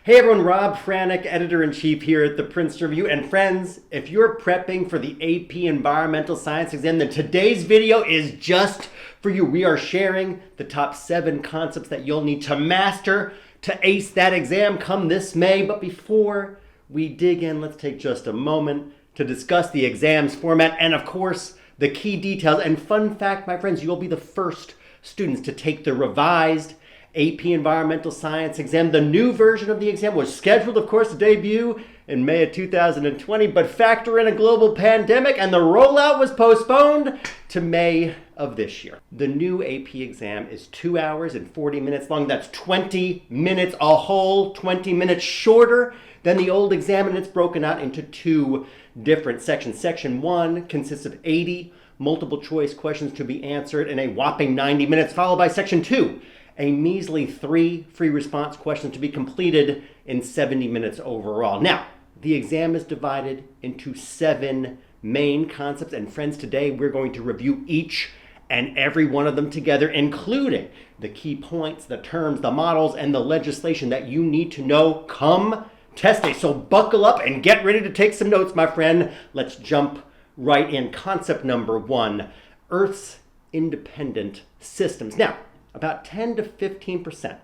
Hey everyone, Rob Franick, Editor-in-Chief here at the Princeton Review. And friends, if you're prepping for the AP Environmental Science exam, then today's video is just for you. We are sharing the top 7 concepts that you'll need to master to ace that exam come this May. But before we dig in, let's take just a moment to discuss the exam's format and, of course, the key details. And fun fact, my friends, you'll be the first students to take the revised AP Environmental Science exam. The new version of the exam was scheduled, of course, to debut in May of 2020, but factor in a global pandemic and the rollout was postponed to May of this year. The new AP exam is 2 hours and 40 minutes long. That's 20 minutes, a whole 20 minutes shorter than the old exam, and it's broken out into 2 different sections. Section 1 consists of 80 multiple choice questions to be answered in a whopping 90 minutes, followed by Section 2, a measly 3 free response questions to be completed in 70 minutes overall. Now, the exam is divided into 7 main concepts, and friends, today we're going to review each and every one of them together, including the key points, the terms, the models, and the legislation that you need to know come test day. So buckle up and get ready to take some notes, my friend. Let's jump right in. Concept number 1, Earth's independent systems. Now, about 10 to 15%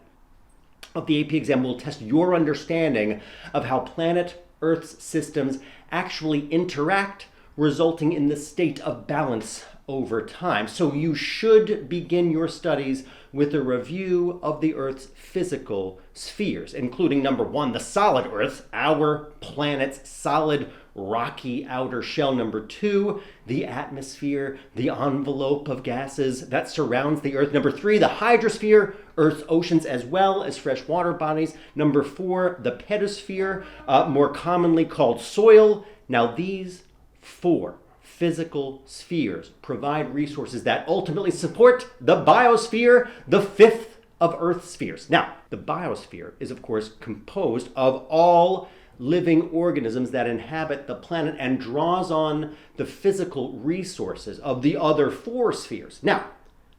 of the AP exam will test your understanding of how planet Earth's systems actually interact, resulting in the state of balance over time. So you should begin your studies with a review of the Earth's physical spheres, including number 1, the solid Earth, our planet's solid rocky outer shell. Number 2, the atmosphere, the envelope of gases that surrounds the Earth. Number 3, the hydrosphere, Earth's oceans as well as freshwater bodies. Number 4, the pedosphere, more commonly called soil. Now these 4 physical spheres provide resources that ultimately support the biosphere, the 5th of Earth's spheres. Now, the biosphere is of course composed of all living organisms that inhabit the planet and draws on the physical resources of the other 4 spheres. Now,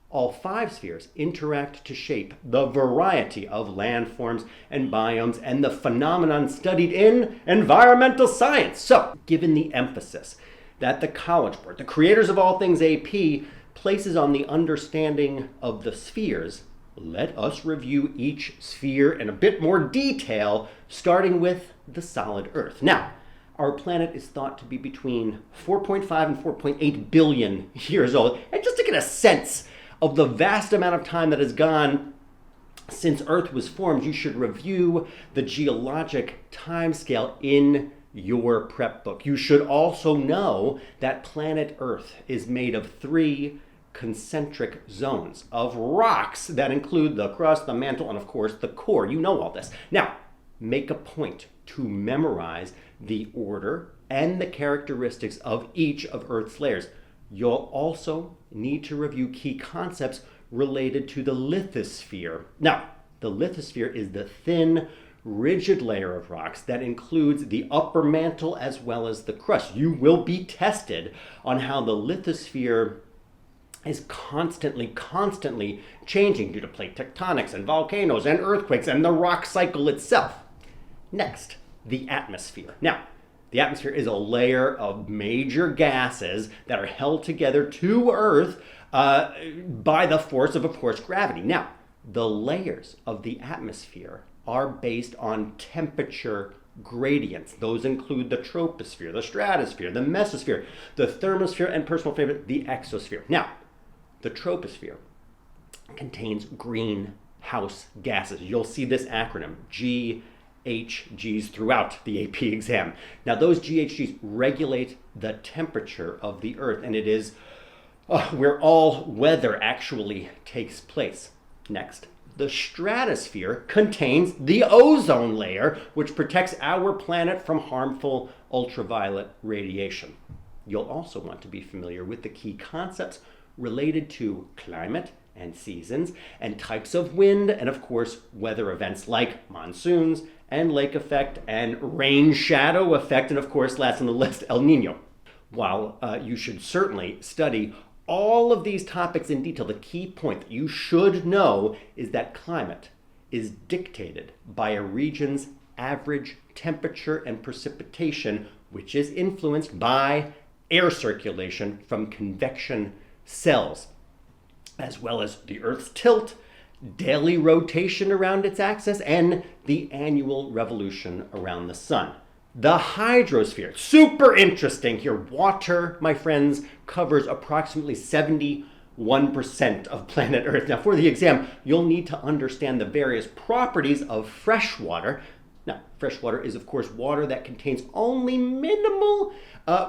all 5 spheres interact to shape the variety of landforms and biomes and the phenomenon studied in environmental science. So, given the emphasis that the College Board, the creators of all things AP, places on the understanding of the spheres, let us review each sphere in a bit more detail, starting with the solid Earth. Now, our planet is thought to be between 4.5 and 4.8 billion years old. And just to get a sense of the vast amount of time that has gone since Earth was formed, you should review the geologic timescale in your prep book. You should also know that planet Earth is made of 3 concentric zones of rocks that include the crust, the mantle, and of course the core. You know all this. Now, make a point to memorize the order and the characteristics of each of Earth's layers. You'll also need to review key concepts related to the lithosphere. Now, the lithosphere is the thin, rigid layer of rocks that includes the upper mantle as well as the crust. You will be tested on how the lithosphere is constantly changing due to plate tectonics and volcanoes and earthquakes and the rock cycle itself. Next, the atmosphere. Now, the atmosphere is a layer of major gases that are held together to Earth by the force of course, gravity. Now, the layers of the atmosphere are based on temperature gradients. Those include the troposphere, the stratosphere, the mesosphere, the thermosphere, and personal favorite, the exosphere. Now, the troposphere contains greenhouse gases. You'll see this acronym, GHGs, throughout the AP exam. Now, those GHGs regulate the temperature of the Earth, and it is where all weather actually takes place. Next, the stratosphere contains the ozone layer, which protects our planet from harmful ultraviolet radiation. You'll also want to be familiar with the key concepts related to climate and seasons and types of wind and of course weather events like monsoons and lake effect and rain shadow effect, and of course last on the list, El Nino. While you should certainly study all of these topics in detail, the key point that you should know is that climate is dictated by a region's average temperature and precipitation, which is influenced by air circulation from convection cells, as well as the Earth's tilt, daily rotation around its axis, and the annual revolution around the sun. The hydrosphere, super interesting here. Water, my friends, covers approximately 71% of planet Earth. Now, for the exam, you'll need to understand the various properties of fresh water. Now, fresh water is, of course, water that contains only minimal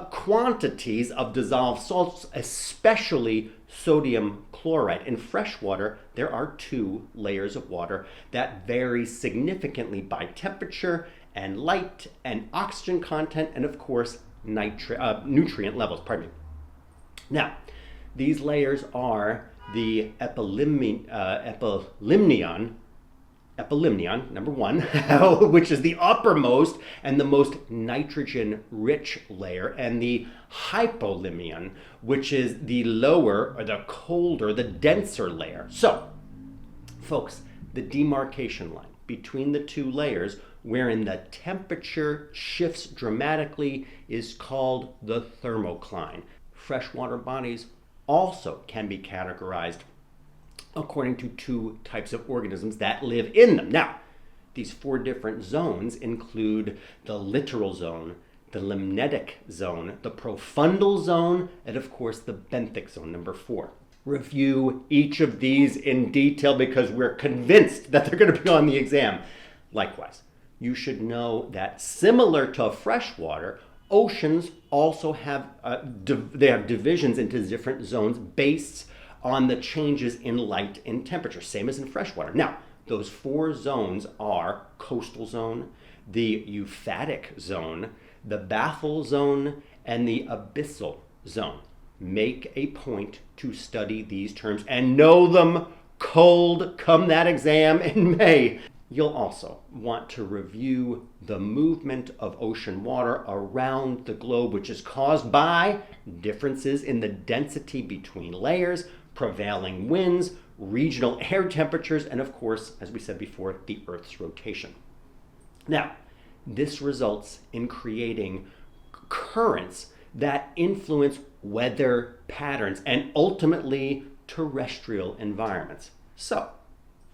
quantities of dissolved salts, especially sodium chloride. In fresh water, there are two layers of water that vary significantly by temperature and light and oxygen content, and of course, nutrient levels. Pardon me. Now, these layers are the epilymnion, number one, which is the uppermost and the most nitrogen-rich layer, and the hypolymnion, which is the lower, or the colder, the denser layer. So, folks, the demarcation line between the two layers, wherein the temperature shifts dramatically, is called the thermocline. Freshwater bodies also can be categorized according to two types of organisms that live in them. Now, these four different zones include the littoral zone, the limnetic zone, the profundal zone, and of course the benthic zone, number 4. Review each of these in detail because we're convinced that they're going to be on the exam. Likewise, you should know that similar to freshwater, oceans also have divisions into different zones based on the changes in light and temperature, same as in freshwater. Now, those 4 zones are coastal zone, the euphatic zone, the baffle zone, and the abyssal zone. Make a point to study these terms and know them cold come that exam in May. You'll also want to review the movement of ocean water around the globe, which is caused by differences in the density between layers, prevailing winds, regional air temperatures, and of course, as we said before, the Earth's rotation. Now, this results in creating currents that influence weather patterns and ultimately terrestrial environments. So,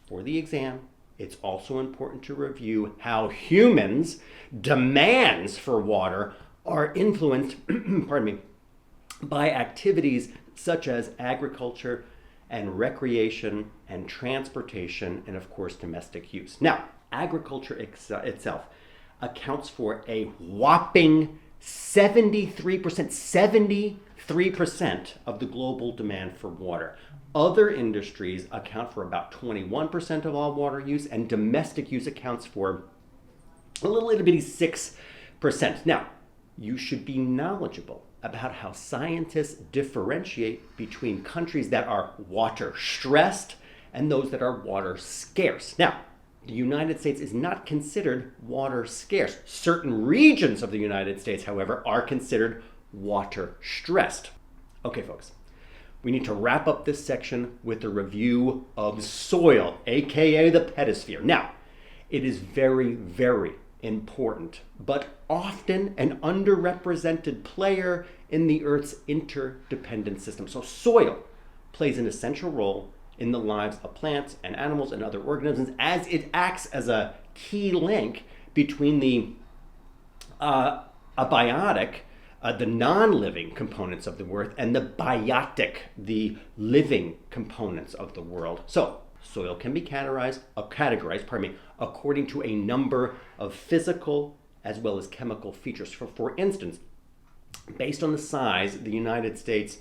for the exam, it's also important to review how humans' demands for water are influenced by activities such as agriculture and recreation and transportation and of course domestic use. Now, agriculture itself accounts for a whopping 73% of the global demand for water. Other industries account for about 21% of all water use, and domestic use accounts for a little itty bitty 6%. Now, you should be knowledgeable about how scientists differentiate between countries that are water stressed and those that are water scarce. Now, the United States is not considered water scarce. Certain regions of the United States, however, are considered water stressed. Okay, folks, we need to wrap up this section with a review of soil, aka the pedosphere. Now, it is very, very important, but often an underrepresented player in the Earth's interdependent system. So soil plays an essential role in the lives of plants and animals and other organisms, as it acts as a key link between the abiotic, the non-living components of the earth, and the biotic, the living components of the world. So soil can be categorized according to a number of physical as well as chemical features. For instance, based on the size, the United States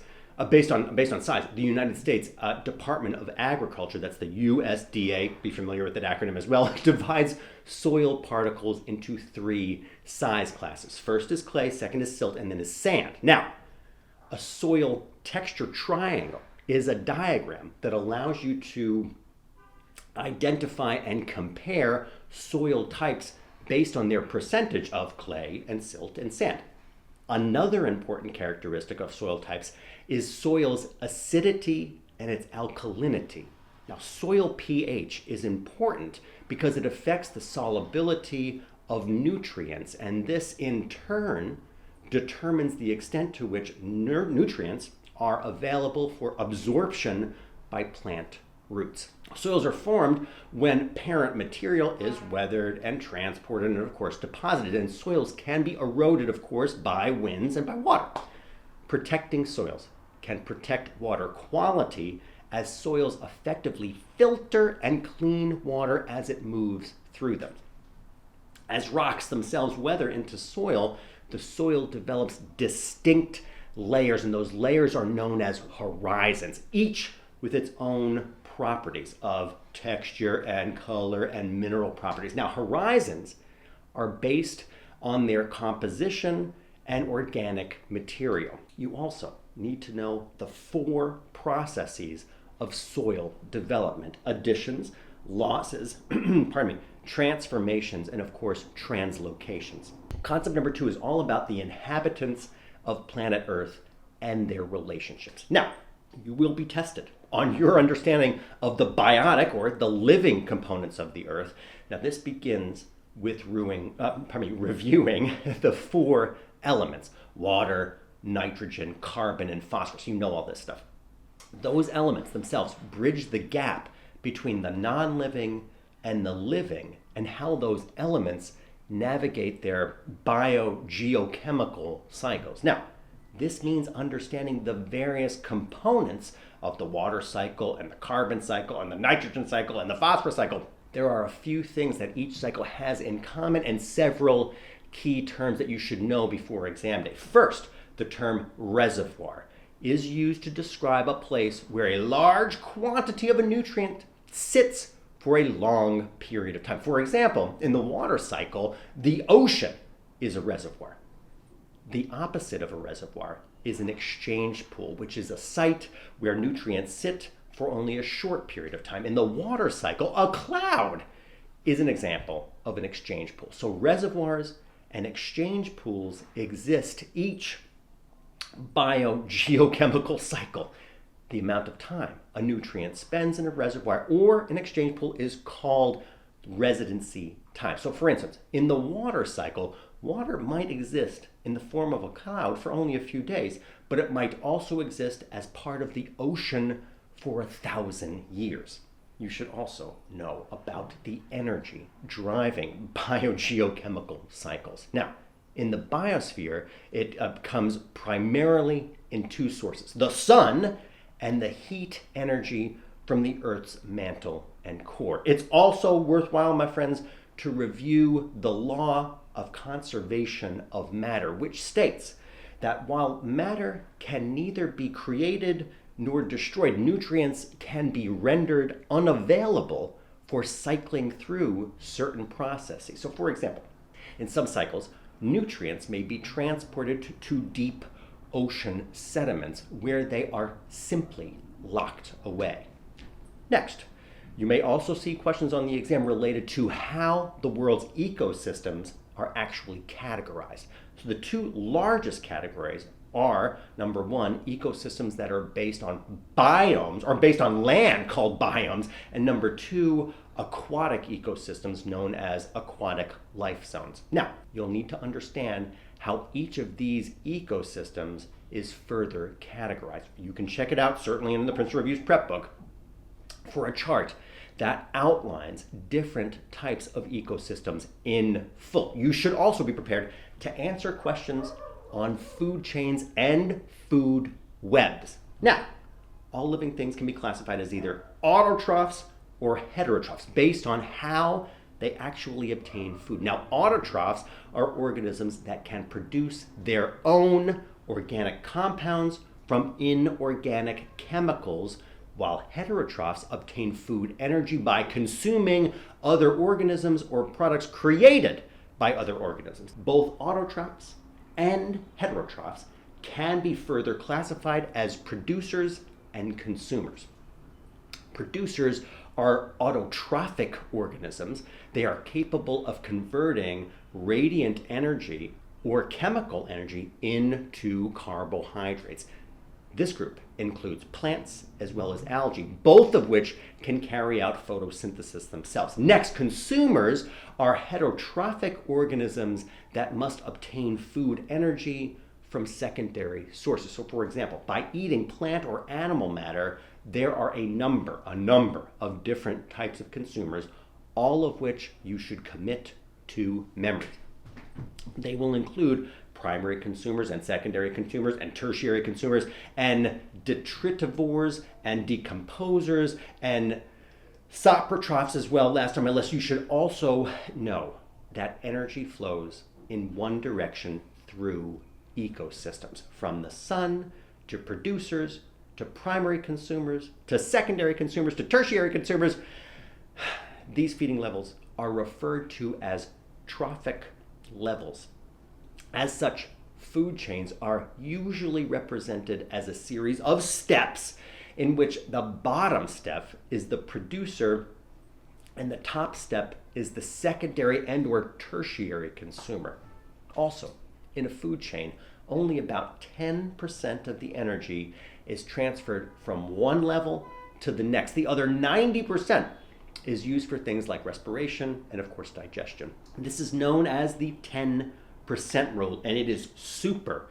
Department of Agriculture, that's the USDA, be familiar with that acronym as well, divides soil particles into 3 size classes. First is clay, second is silt, and then is sand. Now, a soil texture triangle is a diagram that allows you to identify and compare soil types based on their percentage of clay and silt and sand. Another important characteristic of soil types is soil's acidity and its alkalinity. Now, soil pH is important because it affects the solubility of nutrients, and this in turn determines the extent to which nutrients are available for absorption by plant roots. Soils are formed when parent material is weathered and transported and of course deposited, and soils can be eroded of course by winds and by water. Protecting soils can protect water quality as soils effectively filter and clean water as it moves through them. As rocks themselves weather into soil, the soil develops distinct layers, and those layers are known as horizons, each with its own properties of texture and color and mineral properties. Now, horizons are based on their composition and organic material. You also need to know the 4 processes of soil development: additions, losses, transformations, and of course, translocations. Concept number 2 is all about the inhabitants of planet Earth and their relationships. Now, you will be tested on your understanding of the biotic or the living components of the Earth. Now, this begins with reviewing the 4 elements: water, nitrogen, carbon, and phosphorus. You know all this stuff. Those elements themselves bridge the gap between the non-living and the living, and how those elements navigate their biogeochemical cycles. Now, this means understanding the various components of the water cycle and the carbon cycle and the nitrogen cycle and the phosphorus cycle. There are a few things that each cycle has in common and several key terms that you should know before exam day. First, the term reservoir is used to describe a place where a large quantity of a nutrient sits for a long period of time. For example, in the water cycle, the ocean is a reservoir. The opposite of a reservoir is an exchange pool, which is a site where nutrients sit for only a short period of time. In the water cycle, a cloud is an example of an exchange pool. So reservoirs and exchange pools exist each biogeochemical cycle. The amount of time a nutrient spends in a reservoir or an exchange pool is called residency time. So for instance, in the water cycle, water might exist in the form of a cloud for only a few days, but it might also exist as part of the ocean for 1,000 years. You should also know about the energy driving biogeochemical cycles. Now, in the biosphere, it comes primarily in 2 sources: the sun and the heat energy from the Earth's mantle and core. It's also worthwhile, my friends, to review the law of conservation of matter, which states that while matter can neither be created nor destroyed, nutrients can be rendered unavailable for cycling through certain processes. So for example, in some cycles, nutrients may be transported to deep ocean sediments where they are simply locked away. Next, you may also see questions on the exam related to how the world's ecosystems are actually categorized. So the 2 largest categories are, number 1, ecosystems that are based on biomes, or based on land called biomes, and number 2, aquatic ecosystems known as aquatic life zones. Now, you'll need to understand how each of these ecosystems is further categorized. You can check it out certainly in the Princeton Review's prep book for a chart that outlines different types of ecosystems in full. You should also be prepared to answer questions on food chains and food webs. Now, all living things can be classified as either autotrophs or heterotrophs based on how they actually obtain food. Now, autotrophs are organisms that can produce their own organic compounds from inorganic chemicals, while heterotrophs obtain food energy by consuming other organisms or products created by other organisms. Both autotrophs and heterotrophs can be further classified as producers and consumers. Producers are autotrophic organisms. They are capable of converting radiant energy or chemical energy into carbohydrates. This group includes plants as well as algae, both of which can carry out photosynthesis themselves. Next, consumers are heterotrophic organisms that must obtain food energy from secondary sources. So for example, by eating plant or animal matter, there are a number of different types of consumers, all of which you should commit to memory. They will include primary consumers and secondary consumers and tertiary consumers and detritivores and decomposers and saprotrophs as well. Last on my list, you should also know that energy flows in one direction through ecosystems, from the sun to producers to primary consumers to secondary consumers to tertiary consumers. These feeding levels are referred to as trophic levels. As such, food chains are usually represented as a series of steps in which the bottom step is the producer and the top step is the secondary and or tertiary consumer. Also, in a food chain, only about 10% of the energy is transferred from one level to the next. The other 90% is used for things like respiration and, of course, digestion. This is known as the 10% rule, and it is super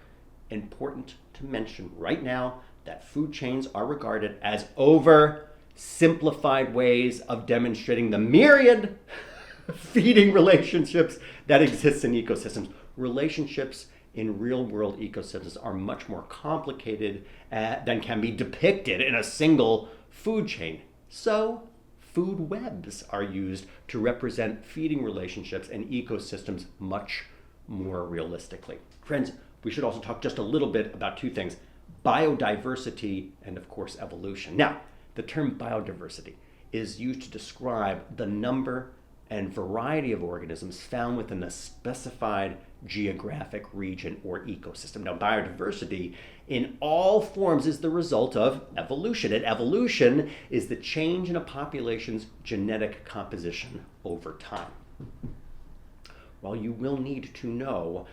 important to mention right now that food chains are regarded as oversimplified ways of demonstrating the myriad feeding relationships that exist in ecosystems. Relationships in real-world ecosystems are much more complicated than can be depicted in a single food chain. So, food webs are used to represent feeding relationships and ecosystems much more realistically. Friends, we should also talk just a little bit about two things: biodiversity and, of course, evolution. Now, the term biodiversity is used to describe the number and variety of organisms found within a specified geographic region or ecosystem. Now, biodiversity in all forms is the result of evolution, and evolution is the change in a population's genetic composition over time. While you will need to know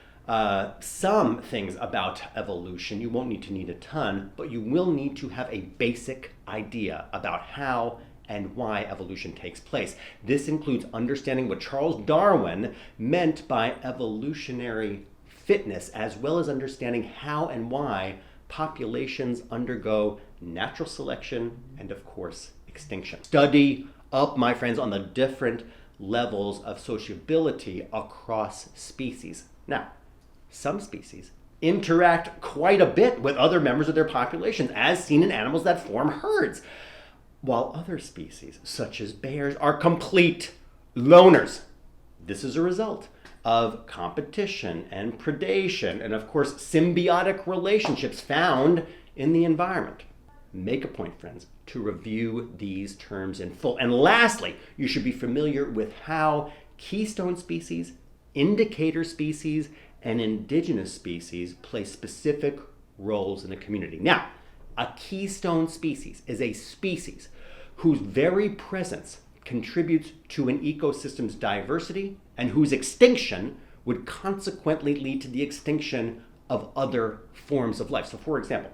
some things about evolution, you won't need a ton, but you will need to have a basic idea about how and why evolution takes place. This includes understanding what Charles Darwin meant by evolutionary fitness, as well as understanding how and why populations undergo natural selection and, of course, extinction. Study up, my friends, on the different levels of sociability across species. Now, some species interact quite a bit with other members of their populations, as seen in animals that form herds, while other species, such as bears, are complete loners. This is a result of competition and predation and, of course, symbiotic relationships found in the environment. Make a point, friends, to review these terms in full. And lastly, you should be familiar with how keystone species, indicator species, and indigenous species play specific roles in a community. Now, a keystone species is a species whose very presence contributes to an ecosystem's diversity and whose extinction would consequently lead to the extinction of other forms of life. So, for example,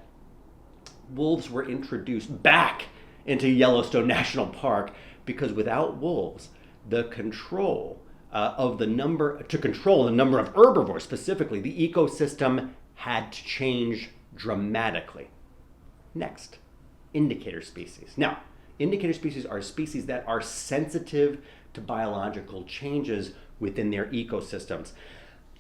wolves were introduced back into Yellowstone National Park because without wolves, the control of the number of herbivores, specifically the ecosystem, had to change dramatically. Next, indicator species. Now, indicator species are species that are sensitive to biological changes within their ecosystems.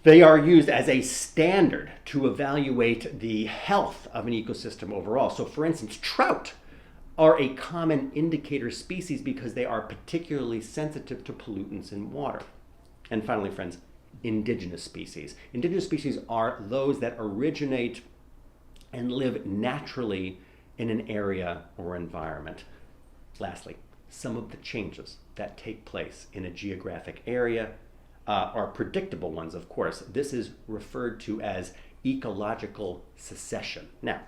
They are used as a standard to evaluate the health of an ecosystem overall. So, for instance, trout are a common indicator species because they are particularly sensitive to pollutants in water. And finally, friends, indigenous species. Indigenous species are those that originate and live naturally in an area or environment. Lastly, some of the changes that take place in a geographic area are predictable ones, of course. This is referred to as ecological succession. Now,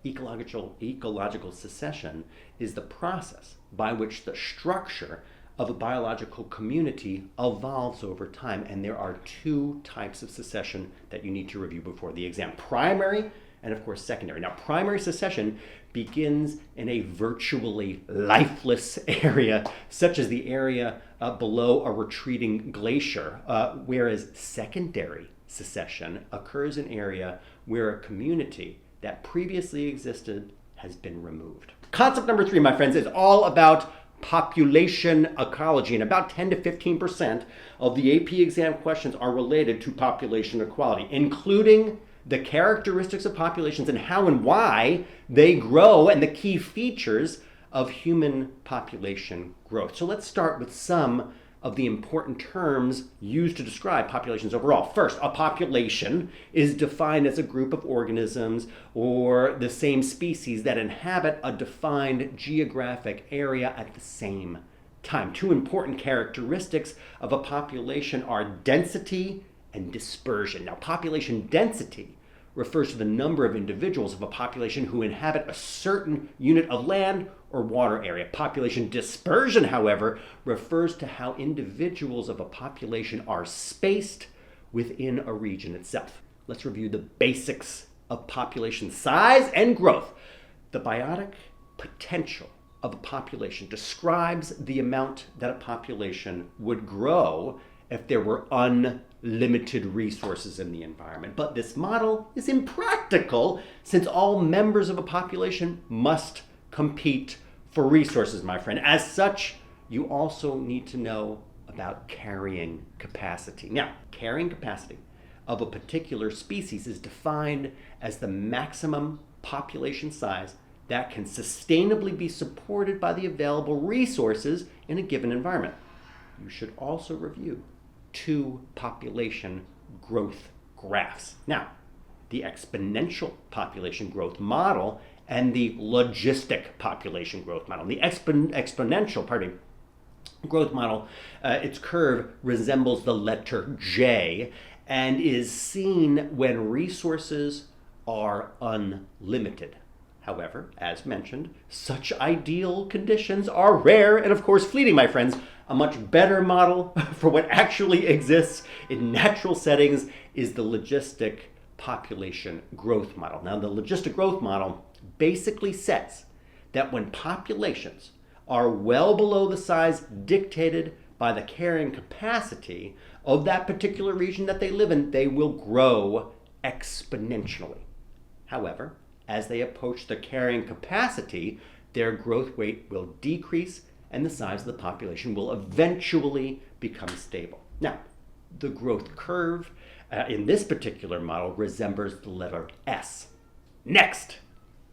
ecological succession is the process by which the structure of a biological community evolves over time. And there are two types of succession that you need to review before the exam: primary and of course secondary. Now, primary succession begins in a virtually lifeless area, such as the area below a retreating glacier, whereas secondary succession occurs in an area where a community that previously existed has been removed. Concept number 3, my friends, is all about population ecology, and about 10 to 15% of the AP exam questions are related to population equality, including the characteristics of populations and how and why they grow and the key features of human population growth. So let's start with some of the important terms used to describe populations overall. First, a population is defined as a group of organisms or the same species that inhabit a defined geographic area at the same time. Two important characteristics of a population are density and dispersion. Now, population density refers to the number of individuals of a population who inhabit a certain unit of land or water area. Population dispersion, however, refers to how individuals of a population are spaced within a region itself. Let's review the basics of population size and growth. The biotic potential of a population describes the amount that a population would grow if there were unlimited resources in the environment. But this model is impractical since all members of a population must compete for resources, my friend. As such, you also need to know about carrying capacity. Now, carrying capacity of a particular species is defined as the maximum population size that can sustainably be supported by the available resources in a given environment. You should also review 2 population growth graphs. Now, the exponential population growth model and the logistic population growth model. The exponential growth model, its curve resembles the letter J and is seen when resources are unlimited. However, as mentioned, such ideal conditions are rare and of course fleeting, my friends. A much better model for what actually exists in natural settings is the logistic population growth model. Now, the logistic growth model basically says that when populations are well below the size dictated by the carrying capacity of that particular region that they live in, they will grow exponentially. However, as they approach the carrying capacity, their growth rate will decrease and the size of the population will eventually become stable. Now, the growth curve in this particular model resembles the letter S. Next,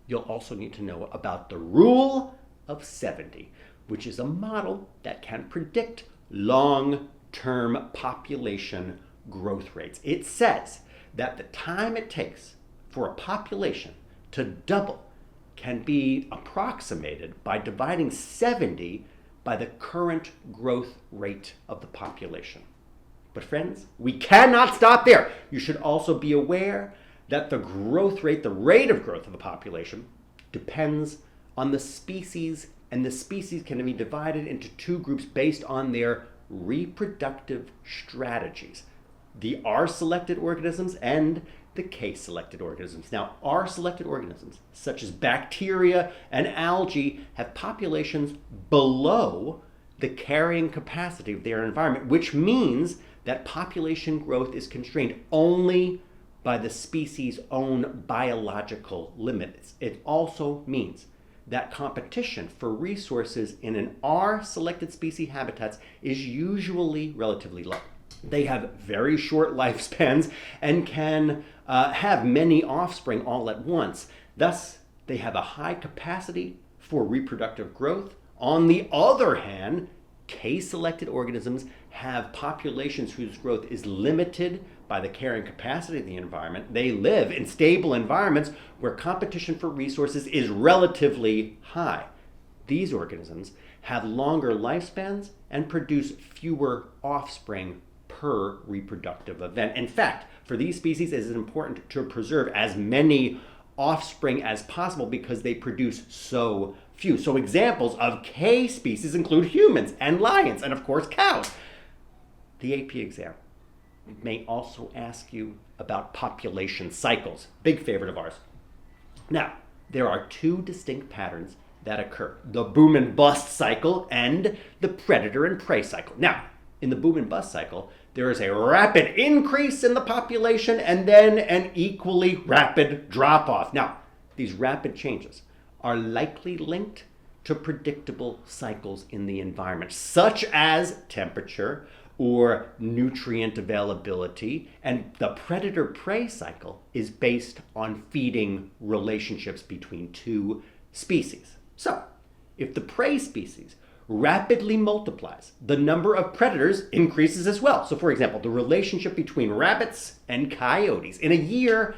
you'll also need to know about the rule of 70, which is a model that can predict long-term population growth rates. It says that the time it takes for a population to double can be approximated by dividing 70 by the current growth rate of the population. But friends, we cannot stop there. You should also be aware that the growth rate, the rate of growth of a population, depends on the species, and the species can be divided into 2 groups based on their reproductive strategies: the R-selected organisms and the K-selected organisms. Now, R-selected organisms, such as bacteria and algae, have populations below the carrying capacity of their environment, which means that population growth is constrained only by the species' own biological limits. It also means that competition for resources in an R-selected species habitats is usually relatively low. They have very short lifespans and can have many offspring all at once. Thus, they have a high capacity for reproductive growth. On the other hand, K-selected organisms have populations whose growth is limited by the carrying capacity of the environment. They live in stable environments where competition for resources is relatively high. These organisms have longer lifespans and produce fewer offspring per reproductive event. In fact, for these species, it is important to preserve as many offspring as possible because they produce so few. So examples of K species include humans and lions and of course cows. The AP exam may also ask you about population cycles, big favorite of ours. Now, there are two distinct patterns that occur: the boom and bust cycle and the predator and prey cycle. Now, in the boom and bust cycle, there is a rapid increase in the population and then an equally rapid drop off. Now, these rapid changes are likely linked to predictable cycles in the environment, such as temperature or nutrient availability, and the predator-prey cycle is based on feeding relationships between two species. So, if the prey species rapidly multiplies, the number of predators increases as well. So for example, the relationship between rabbits and coyotes. In a year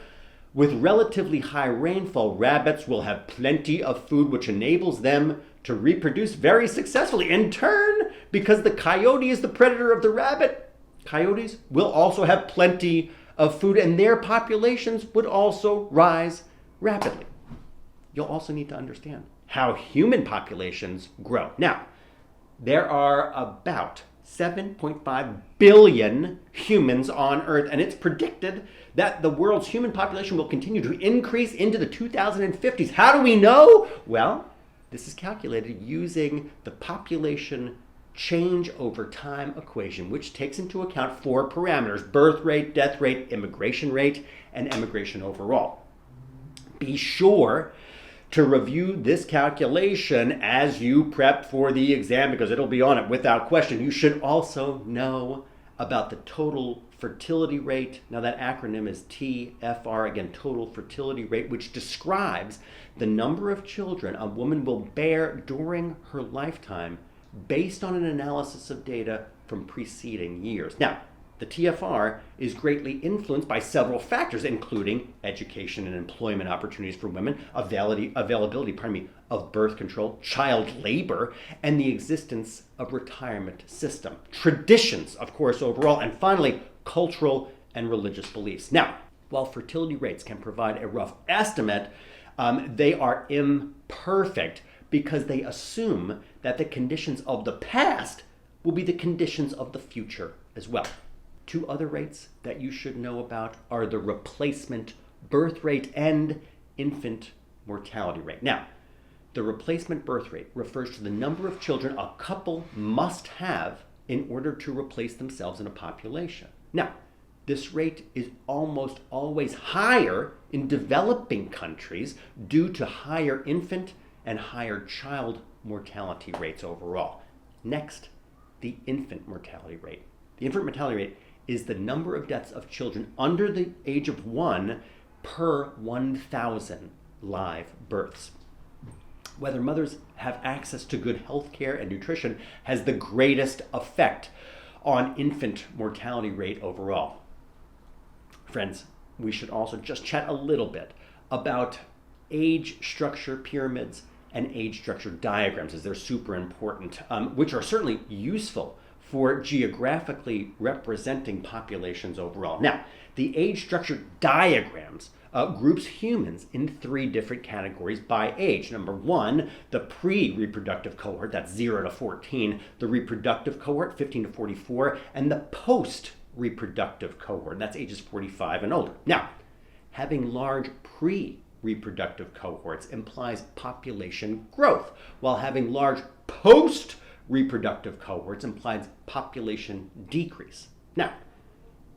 with relatively high rainfall, rabbits will have plenty of food, which enables them to reproduce very successfully. In turn, because the coyote is the predator of the rabbit, coyotes will also have plenty of food and their populations would also rise rapidly. You'll also need to understand how human populations grow. Now, there are about 7.5 billion humans on Earth, and it's predicted that the world's human population will continue to increase into the 2050s. How do we know? Well, this is calculated using the population change over time equation, which takes into account four parameters: birth rate, death rate, immigration rate, and emigration overall. Be sure to review this calculation as you prep for the exam, because it'll be on it without question. You should also know about the total fertility rate. Now that acronym is TFR, again, total fertility rate, which describes the number of children a woman will bear during her lifetime based on an analysis of data from preceding years. Now, the TFR is greatly influenced by several factors, including education and employment opportunities for women, availability of birth control, child labor, and the existence of retirement system, traditions, of course, overall, and finally, cultural and religious beliefs. Now, while fertility rates can provide a rough estimate, they are imperfect because they assume that the conditions of the past will be the conditions of the future as well. Two other rates that you should know about are the replacement birth rate and infant mortality rate. Now, the replacement birth rate refers to the number of children a couple must have in order to replace themselves in a population. Now, this rate is almost always higher in developing countries due to higher infant and higher child mortality rates overall. Next, the infant mortality rate. The infant mortality rate is the number of deaths of children under the age of 1 per 1,000 live births. Whether mothers have access to good health care and nutrition has the greatest effect on infant mortality rate overall. Friends, we should also just chat a little bit about age structure pyramids and age structure diagrams, as they're super important, which are certainly useful for geographically representing populations overall. Now, the age structure diagrams groups humans in 3 different categories by age. Number 1, the pre-reproductive cohort, that's 0 to 14, the reproductive cohort, 15 to 44, and the post-reproductive cohort, that's ages 45 and older. Now, having large pre-reproductive cohorts implies population growth, while having large post-reproductive cohorts implies population decrease. Now,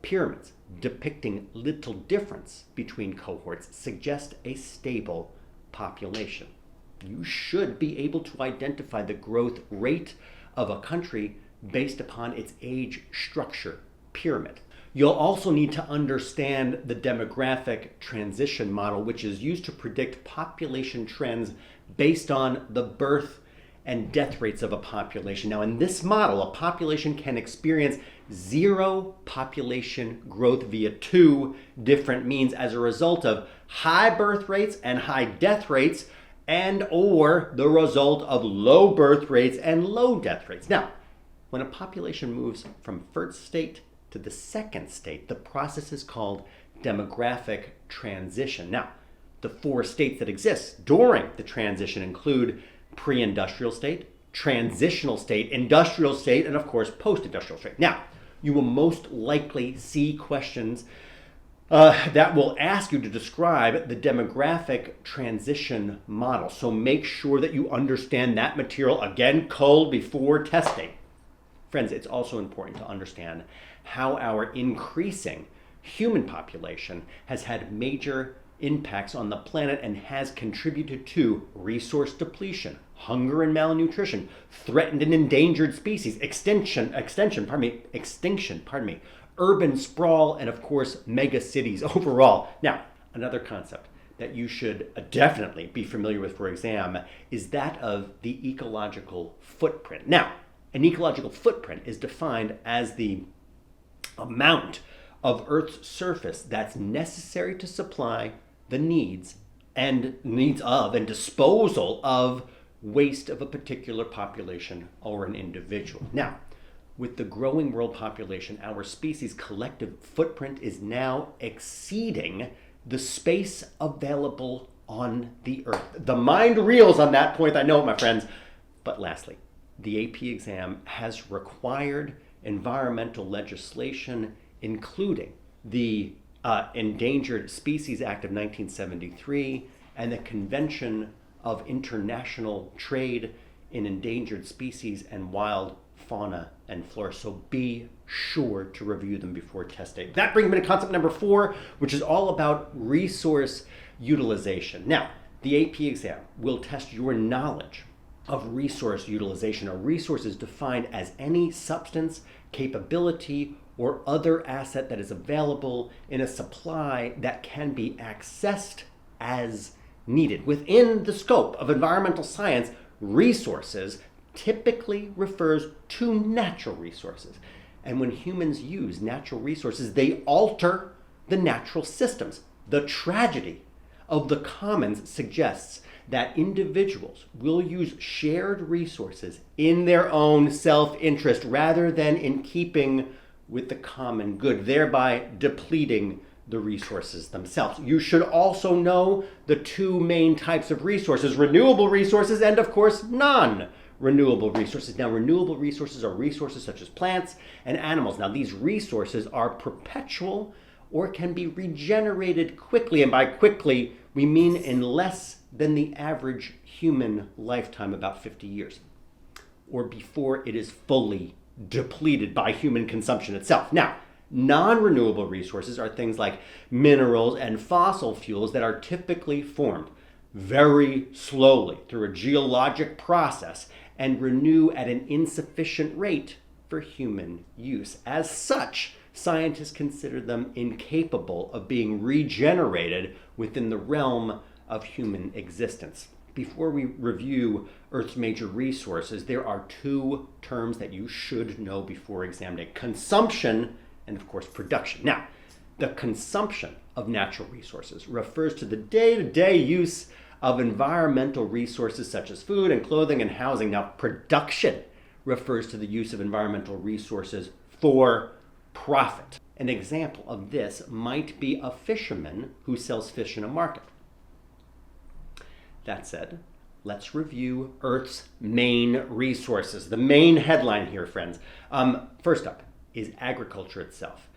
pyramids depicting little difference between cohorts suggest a stable population. You should be able to identify the growth rate of a country based upon its age structure pyramid. You'll also need to understand the demographic transition model, which is used to predict population trends based on the birth and death rates of a population. Now, in this model, a population can experience 0 population growth via 2 different means as a result of high birth rates and high death rates, and or the result of low birth rates and low death rates. Now, when a population moves from first state to the second state, the process is called demographic transition. Now, the 4 states that exist during the transition include pre-industrial state, transitional state, industrial state, and of course, post-industrial state. Now, you will most likely see questions that will ask you to describe the demographic transition model. So make sure that you understand that material, again, culled before testing. Friends, it's also important to understand how our increasing human population has had major impacts on the planet and has contributed to resource depletion, hunger and malnutrition, threatened and endangered species, extinction, urban sprawl, and of course, mega cities overall. Now, another concept that you should definitely be familiar with for exam is that of the ecological footprint. Now, an ecological footprint is defined as the amount of Earth's surface that's necessary to supply the needs and disposal of waste of a particular population or an individual. Now, with the growing world population, our species' collective footprint is now exceeding the space available on the Earth. The mind reels on that point, I know, my friends. But lastly, the AP exam has required environmental legislation, including the Endangered Species Act of 1973 and the Convention of International Trade in Endangered Species and Wild Fauna and Flora. So be sure to review them before testing. That brings me to concept number 4, which is all about resource utilization. Now, the AP exam will test your knowledge of resource utilization. A resource is defined as any substance, capability, or other asset that is available in a supply that can be accessed as needed. Within the scope of environmental science, resources typically refers to natural resources. And when humans use natural resources, they alter the natural systems. The tragedy of the commons suggests that individuals will use shared resources in their own self-interest rather than in keeping with the common good, thereby depleting the resources themselves. You should also know the two main types of resources: renewable resources and, of course, non-renewable resources. Now, renewable resources are resources such as plants and animals. Now, these resources are perpetual or can be regenerated quickly, and by quickly, we mean in less than the average human lifetime, about 50 years, or before it is fully depleted by human consumption itself. Now, non-renewable resources are things like minerals and fossil fuels that are typically formed very slowly through a geologic process and renew at an insufficient rate for human use. As such, scientists consider them incapable of being regenerated within the realm of human existence. Before we review Earth's major resources, there are two terms that you should know before exam day: consumption and, of course, production. Now, the consumption of natural resources refers to the day-to-day use of environmental resources such as food and clothing and housing. Now, production refers to the use of environmental resources for profit. An example of this might be a fisherman who sells fish in a market. That said, let's review Earth's main resources. The main headline here, friends. First up is agriculture itself.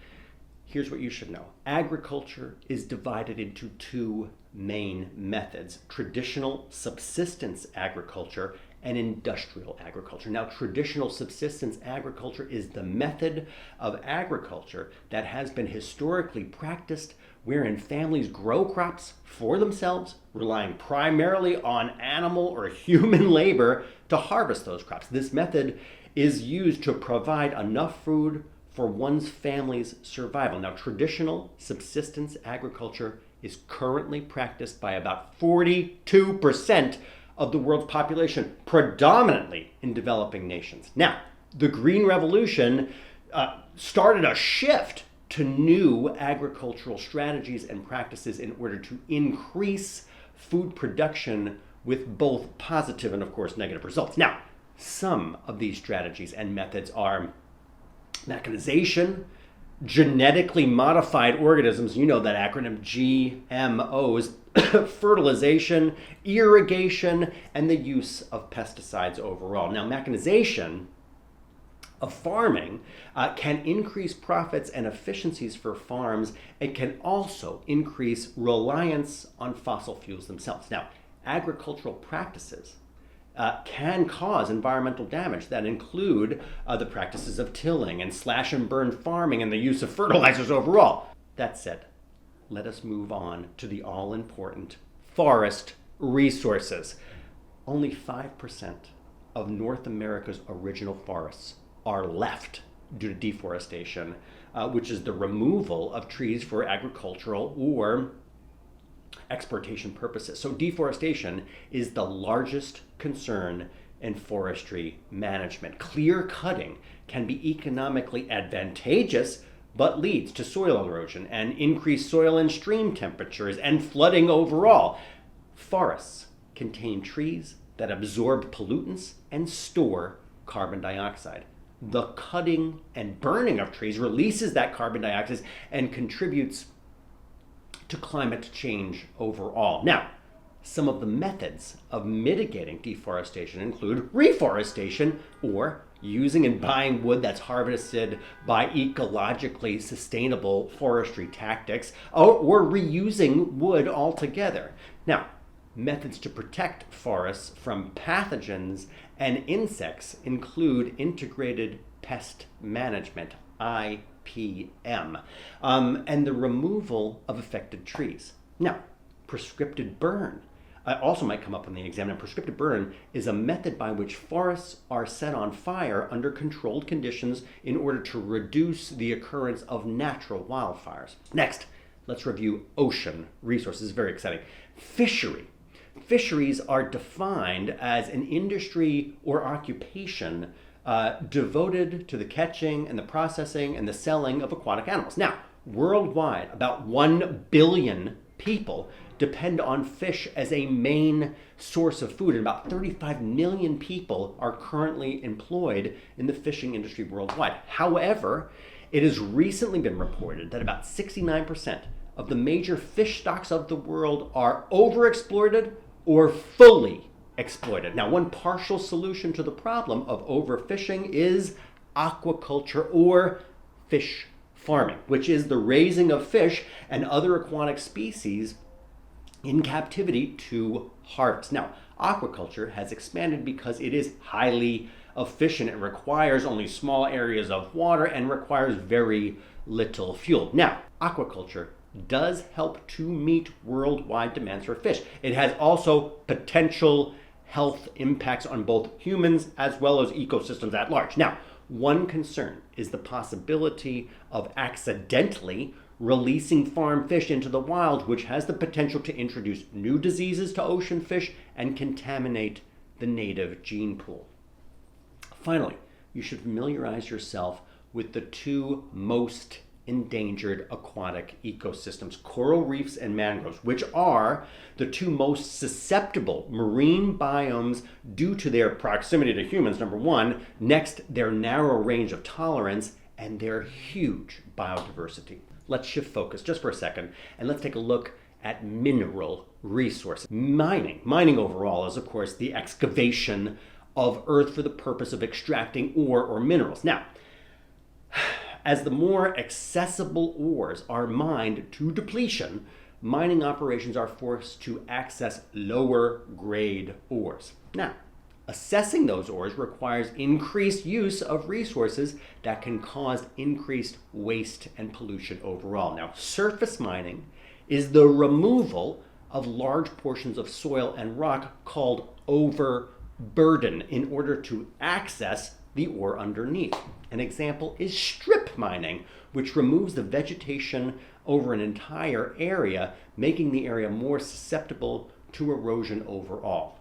Here's what you should know. Agriculture is divided into two main methods: traditional subsistence agriculture and industrial agriculture. Now, traditional subsistence agriculture is the method of agriculture that has been historically practiced, wherein families grow crops for themselves, relying primarily on animal or human labor to harvest those crops. This method is used to provide enough food for one's family's survival. Now, traditional subsistence agriculture is currently practiced by about 42% of the world's population, predominantly in developing nations. Now, the Green Revolution started a shift to new agricultural strategies and practices in order to increase food production with both positive and, of course, negative results. Now, some of these strategies and methods are mechanization, genetically modified organisms, you know that acronym, GMOs, fertilization, irrigation, and the use of pesticides overall. Now, mechanization of farming can increase profits and efficiencies for farms. It can also increase reliance on fossil fuels themselves. Now, agricultural practices can cause environmental damage that include the practices of tilling and slash and burn farming and the use of fertilizers overall. That said, let us move on to the all-important forest resources. Only 5% of North America's original forests are left due to deforestation, which is the removal of trees for agricultural or exploitation purposes. So deforestation is the largest concern in forestry management. Clear cutting can be economically advantageous, but leads to soil erosion and increased soil and stream temperatures and flooding overall. Forests contain trees that absorb pollutants and store carbon dioxide. The cutting and burning of trees releases that carbon dioxide and contributes to climate change overall. Now, some of the methods of mitigating deforestation include reforestation, or using and buying wood that's harvested by ecologically sustainable forestry tactics, or reusing wood altogether. Now, methods to protect forests from pathogens and insects include integrated pest management, IPM, and the removal of affected trees. Now, prescriptive burn also might come up on the exam. Now, prescriptive burn is a method by which forests are set on fire under controlled conditions in order to reduce the occurrence of natural wildfires. Next, let's review ocean resources. Very exciting. Fishery. Fisheries are defined as an industry or occupation devoted to the catching and the processing and the selling of aquatic animals. Now, worldwide, about 1 billion people depend on fish as a main source of food, and about 35 million people are currently employed in the fishing industry worldwide. However, it has recently been reported that about 69% of the major fish stocks of the world are overexploited or fully exploited. Now, one partial solution to the problem of overfishing is aquaculture, or fish farming, which is the raising of fish and other aquatic species in captivity to harvest. Now, aquaculture has expanded because it is highly efficient. It requires only small areas of water and requires very little fuel. Now, aquaculture does help to meet worldwide demands for fish. It has also potential health impacts on both humans as well as ecosystems at large. Now, one concern is the possibility of accidentally releasing farm fish into the wild, which has the potential to introduce new diseases to ocean fish and contaminate the native gene pool. Finally, you should familiarize yourself with the two most endangered aquatic ecosystems, coral reefs and mangroves, which are the two most susceptible marine biomes due to their proximity to humans, number one, next, their narrow range of tolerance, and their huge biodiversity. Let's shift focus just for a second, and let's take a look at mineral resources. Mining overall is, of course, the excavation of earth for the purpose of extracting ore or minerals. Now, as the more accessible ores are mined to depletion, mining operations are forced to access lower grade ores. Now, assessing those ores requires increased use of resources that can cause increased waste and pollution overall. Now, surface mining is the removal of large portions of soil and rock called overburden in order to access the ore underneath. An example is strip mining, which removes the vegetation over an entire area, making the area more susceptible to erosion overall.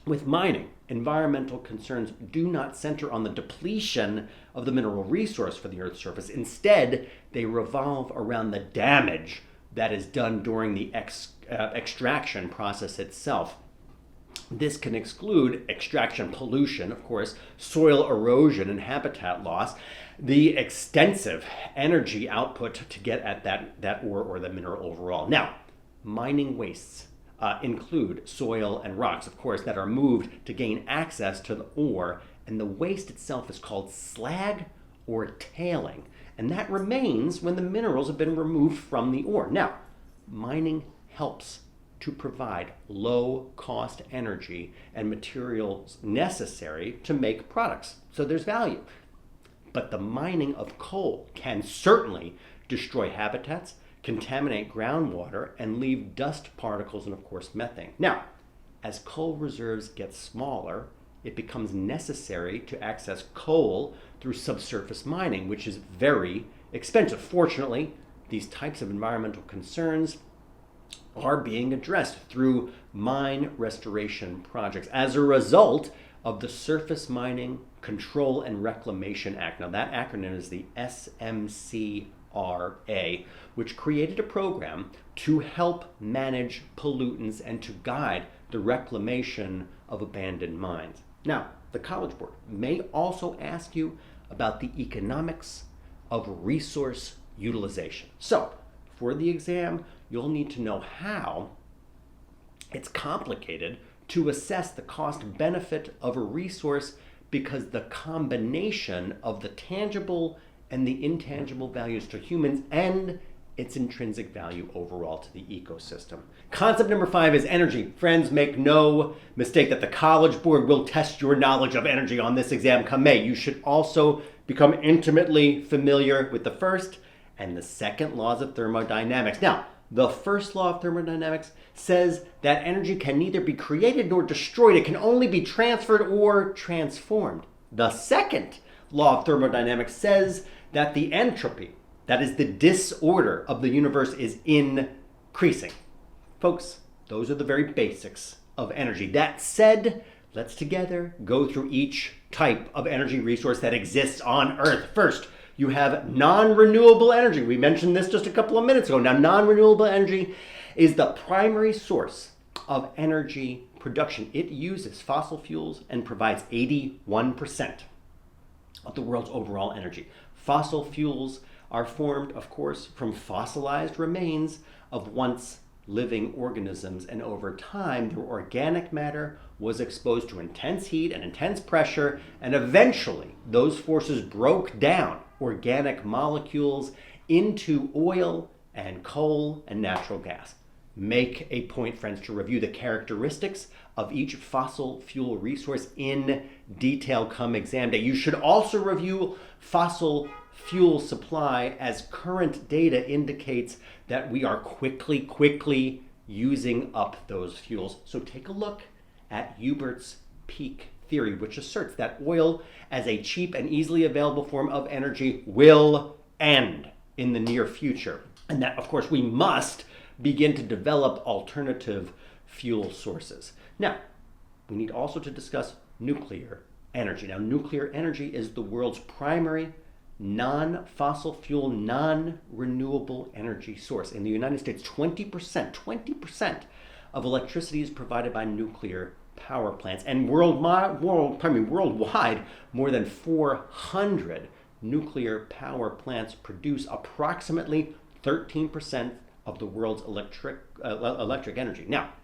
With mining, environmental concerns do not center on the depletion of the mineral resource for the Earth's surface. Instead, they revolve around the damage that is done during the extraction process itself. This can exclude extraction pollution, of course, soil erosion and habitat loss, the extensive energy output to get at that ore or the mineral overall. Now, mining wastes include soil and rocks, of course, that are moved to gain access to the ore and the waste itself is called slag or tailing, and that remains when the minerals have been removed from the ore. Now, mining helps to provide low-cost energy and materials necessary to make products, so there's value. But the mining of coal can certainly destroy habitats, contaminate groundwater, and leave dust particles and, of course, methane. Now, as coal reserves get smaller, it becomes necessary to access coal through subsurface mining, which is very expensive. Fortunately, these types of environmental concerns are being addressed through mine restoration projects as a result of the Surface Mining Control and Reclamation Act. Now, that acronym is the SMCRA, which created a program to help manage pollutants and to guide the reclamation of abandoned mines. Now, the College Board may also ask you about the economics of resource utilization. So, for the exam, you'll need to know how it's complicated to assess the cost benefit of a resource because the combination of the tangible and the intangible values to humans and its intrinsic value overall to the ecosystem. Concept number 5 is energy. Friends, make no mistake that the College Board will test your knowledge of energy on this exam come May. You should also become intimately familiar with the first and the second laws of thermodynamics. Now, the first law of thermodynamics says that energy can neither be created nor destroyed. It can only be transferred or transformed. The second law of thermodynamics says that the entropy, that is the disorder of the universe, is increasing. Folks, those are the very basics of energy. That said, let's together go through each type of energy resource that exists on Earth. First, you have non-renewable energy. We mentioned this just a couple of minutes ago. Now, non-renewable energy is the primary source of energy production. It uses fossil fuels and provides 81% of the world's overall energy. Fossil fuels are formed, of course, from fossilized remains of once living organisms, and over time, their organic matter was exposed to intense heat and intense pressure, and eventually those forces broke down organic molecules into oil and coal and natural gas. Make a point, friends, to review the characteristics of each fossil fuel resource in detail come exam day. You should also review fossil fuel supply, as current data indicates that we are quickly using up those fuels. So take a look at Hubert's peak theory, which asserts that oil as a cheap and easily available form of energy will end in the near future. And that, of course, we must begin to develop alternative fuel sources. Now, we need also to discuss nuclear energy. Now, nuclear energy is the world's primary non-fossil fuel, non-renewable energy source. In the United States, 20% of electricity is provided by nuclear power plants, and worldwide, more than 400 nuclear power plants produce approximately 13% of the world's electric energy. Now,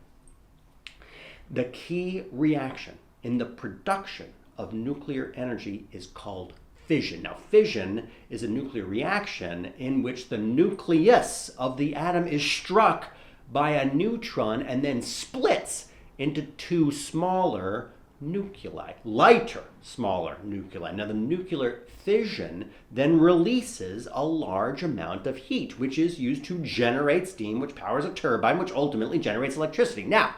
the key reaction in the production of nuclear energy is called fission. Now, fission is a nuclear reaction in which the nucleus of the atom is struck by a neutron and then splits into two smaller nuclei, lighter, smaller nuclei. Now, the nuclear fission then releases a large amount of heat, which is used to generate steam, which powers a turbine, which ultimately generates electricity. Now,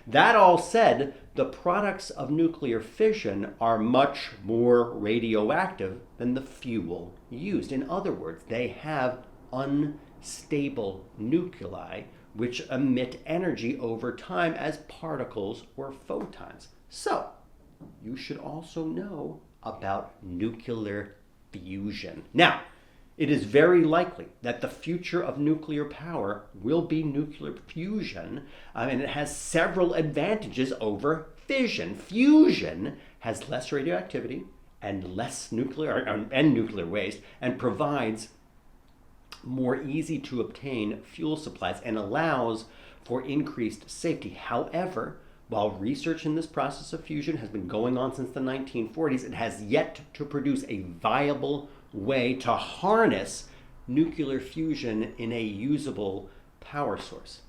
that all said, the products of nuclear fission are much more radioactive than the fuel used. In other words, they have unstable nuclei which emit energy over time as particles or photons. So, you should also know about nuclear fusion. Now, it is very likely that the future of nuclear power will be nuclear fusion, and it has several advantages over fission. Fusion has less radioactivity and less nuclear waste, and provides more easy to obtain fuel supplies and allows for increased safety. However, While research in this process of fusion has been going on since the 1940s, it has yet to produce a viable way to harness nuclear fusion in a usable power source.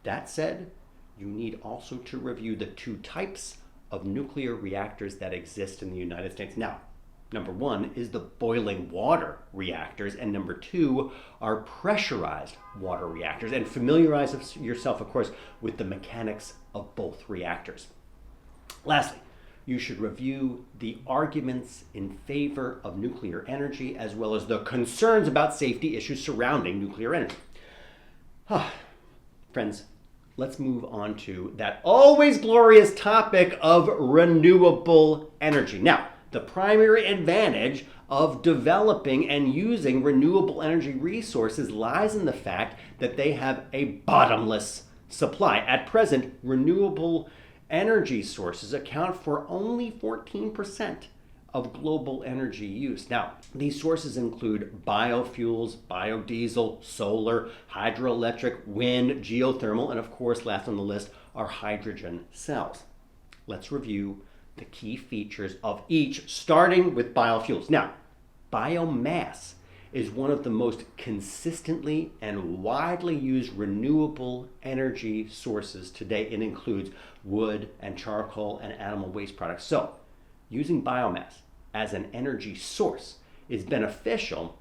That said, you need also to review the two types of nuclear reactors that exist in the United States. Now, number one is the boiling water reactors, and number two are pressurized water reactors. And familiarize yourself, of course, with the mechanics of both reactors. Lastly, you should review the arguments in favor of nuclear energy as well as the concerns about safety issues surrounding nuclear energy. Friends, let's move on to that always glorious topic of renewable energy. Now, the primary advantage of developing and using renewable energy resources lies in the fact that they have a bottomless supply. At present, renewable energy sources account for only 14% of global energy use. Now, these sources include biofuels, biodiesel, solar, hydroelectric, wind, geothermal, and of course, last on the list are hydrogen cells. Let's review the key features of each, starting with biofuels. Now, biomass is one of the most consistently and widely used renewable energy sources today. It includes wood and charcoal and animal waste products. So, using biomass as an energy source is beneficial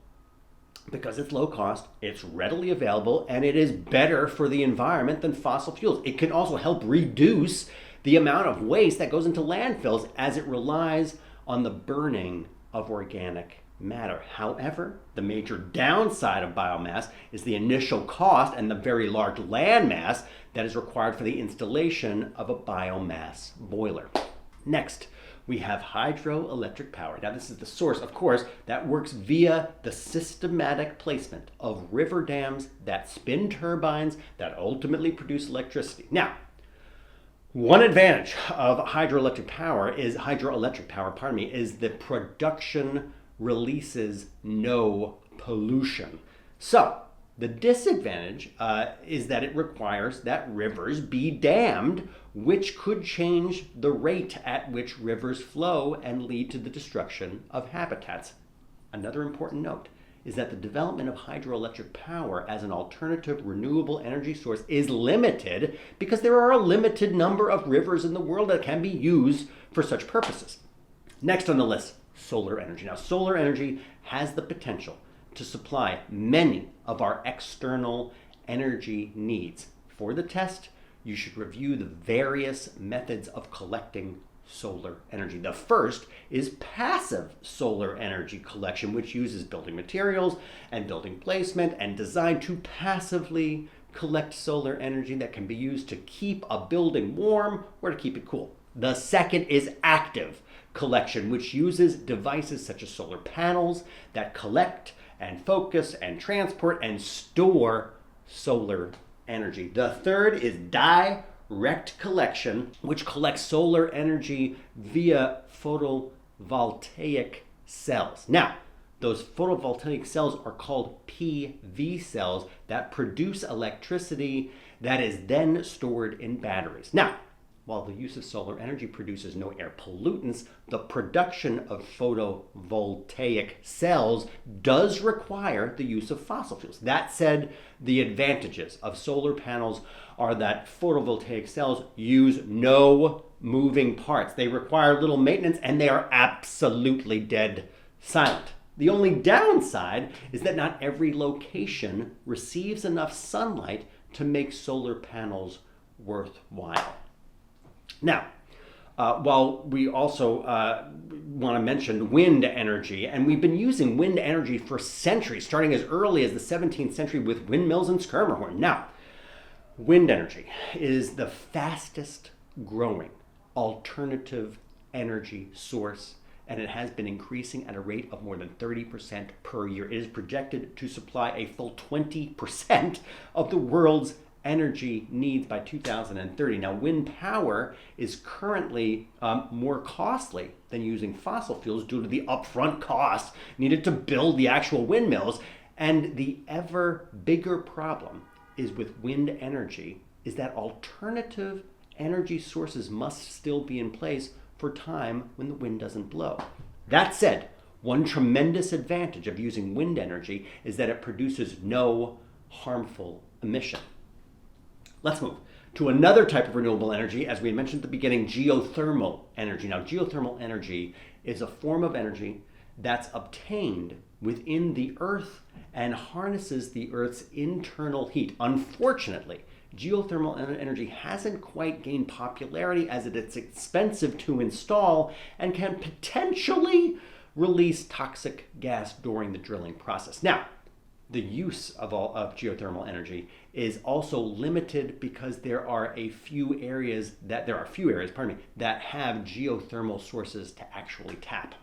because it's low cost, it's readily available, and it is better for the environment than fossil fuels. It can also help reduce the amount of waste that goes into landfills as it relies on the burning of organic matter. However, the major downside of biomass is the initial cost and the very large land mass that is required for the installation of a biomass boiler. Next, we have hydroelectric power. Now, this is the source, of course, that works via the systematic placement of river dams that spin turbines that ultimately produce electricity. Now, one advantage of hydroelectric power is the production releases no pollution. So, the disadvantage is that it requires that rivers be dammed, which could change the rate at which rivers flow and lead to the destruction of habitats. Another important note is that the development of hydroelectric power as an alternative renewable energy source is limited because there are a limited number of rivers in the world that can be used for such purposes. Next on the list, solar energy. Now, solar energy has the potential to supply many of our external energy needs. For the test, you should review the various methods of collecting solar energy. The first is passive solar energy collection, which uses building materials and building placement and design to passively collect solar energy that can be used to keep a building warm or to keep it cool. The second is active collection, which uses devices such as solar panels that collect and focus and transport and store solar energy. The third is direct collection, which collects solar energy via photovoltaic cells. Now, those photovoltaic cells are called PV cells that produce electricity that is then stored in batteries. Now, while the use of solar energy produces no air pollutants, the production of photovoltaic cells does require the use of fossil fuels. That said, the advantages of solar panels are that photovoltaic cells use no moving parts. They require little maintenance and they are absolutely dead silent. The only downside is that not every location receives enough sunlight to make solar panels worthwhile. Now, while we also want to mention wind energy, and we've been using wind energy for centuries, starting as early as the 17th century with windmills and Schermerhorn. Now, wind energy is the fastest growing alternative energy source, and it has been increasing at a rate of more than 30% per year. It is projected to supply a full 20% of the world's energy needs by 2030. Now, wind power is currently more costly than using fossil fuels due to the upfront costs needed to build the actual windmills. And the ever bigger problem is with wind energy is that alternative energy sources must still be in place for time when the wind doesn't blow. That said, one tremendous advantage of using wind energy is that it produces no harmful emission. Let's move to another type of renewable energy, as we mentioned at the beginning, geothermal energy. Now, geothermal energy is a form of energy that's obtained within the Earth and harnesses the Earth's internal heat. Unfortunately, geothermal energy hasn't quite gained popularity as it's expensive to install and can potentially release toxic gas during the drilling process. Now, the use of geothermal energy is also limited because there are a few areas that have geothermal sources to actually tap.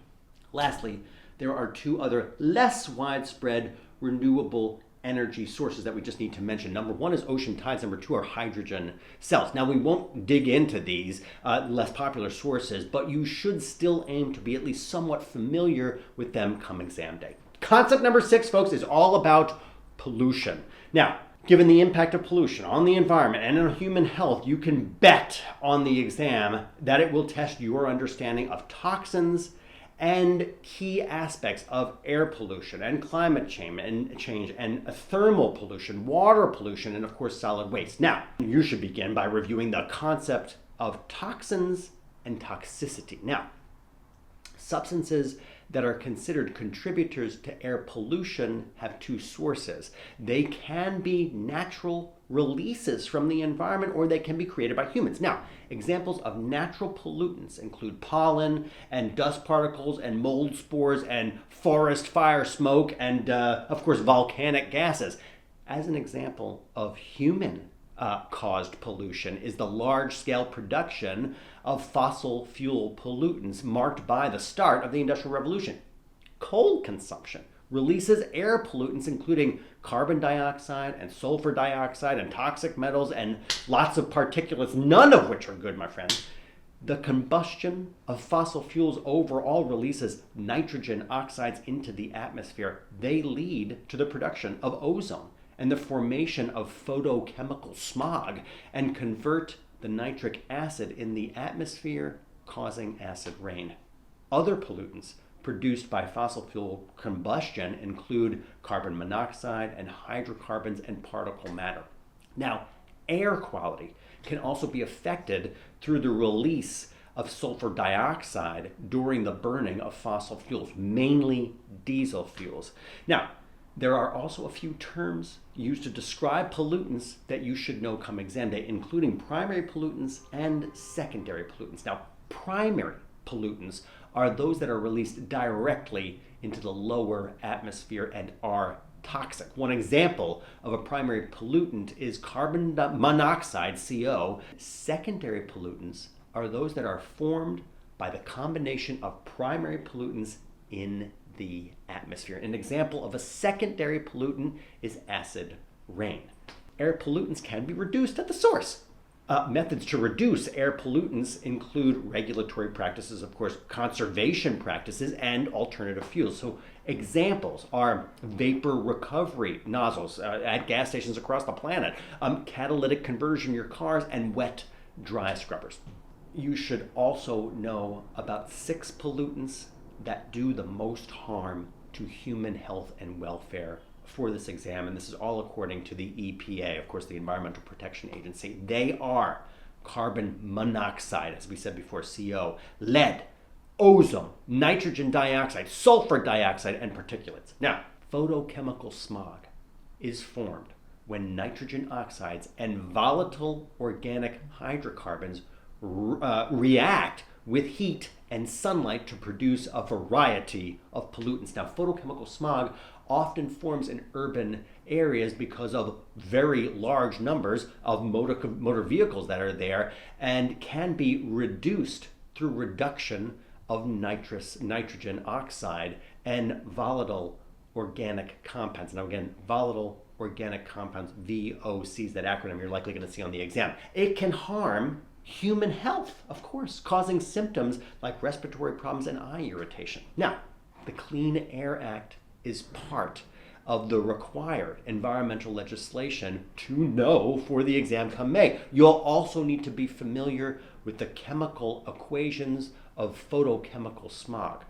Lastly, there are two other less widespread renewable energy sources that we just need to mention. Number one is ocean tides. Number two are hydrogen cells. Now, we won't dig into these less popular sources, but you should still aim to be at least somewhat familiar with them come exam day. Concept number 6, folks, is all about pollution. Now, given the impact of pollution on the environment and on human health, you can bet on the exam that it will test your understanding of toxins and key aspects of air pollution and climate change and thermal pollution, water pollution, and of course solid waste. Now, you should begin by reviewing the concept of toxins and toxicity. Now, substances that are considered contributors to air pollution have two sources. They can be natural releases from the environment, or they can be created by humans. Now, examples of natural pollutants include pollen and dust particles and mold spores and forest fire smoke and, of course, volcanic gases. As an example of human caused pollution is the large-scale production of fossil fuel pollutants marked by the start of the Industrial Revolution. Coal consumption releases air pollutants including carbon dioxide and sulfur dioxide and toxic metals and lots of particulates, none of which are good, my friends. The combustion of fossil fuels overall releases nitrogen oxides into the atmosphere. They lead to the production of ozone and the formation of photochemical smog and convert the nitric acid in the atmosphere, causing acid rain. Other pollutants produced by fossil fuel combustion include carbon monoxide and hydrocarbons and particle matter. Now, air quality can also be affected through the release of sulfur dioxide during the burning of fossil fuels, mainly diesel fuels. Now, there are also a few terms used to describe pollutants that you should know come exam day, including primary pollutants and secondary pollutants. Now, primary pollutants are those that are released directly into the lower atmosphere and are toxic. One example of a primary pollutant is carbon monoxide, CO. Secondary pollutants are those that are formed by the combination of primary pollutants in the atmosphere. An example of a secondary pollutant is acid rain. Air pollutants can be reduced at the source. Methods to reduce air pollutants include regulatory practices, of course, conservation practices, and alternative fuels. So examples are vapor recovery nozzles at gas stations across the planet, catalytic conversion in your cars, and wet, dry scrubbers. You should also know about 6 pollutants that do the most harm to human health and welfare for this exam, and this is all according to the EPA, of course, the Environmental Protection Agency. They are carbon monoxide, as we said before, CO, lead, ozone, nitrogen dioxide, sulfur dioxide, and particulates. Now, photochemical smog is formed when nitrogen oxides and volatile organic hydrocarbons react with heat and sunlight to produce a variety of pollutants. Now, photochemical smog often forms in urban areas because of very large numbers of motor vehicles that are there and can be reduced through reduction of nitrogen oxide and volatile organic compounds. Now, again, volatile organic compounds, VOC is that acronym you're likely going to see on the exam. It can harm human health, of course, causing symptoms like respiratory problems and eye irritation. Now, the Clean Air Act is part of the required environmental legislation to know for the exam come May. You'll also need to be familiar with the chemical equations of photochemical smog.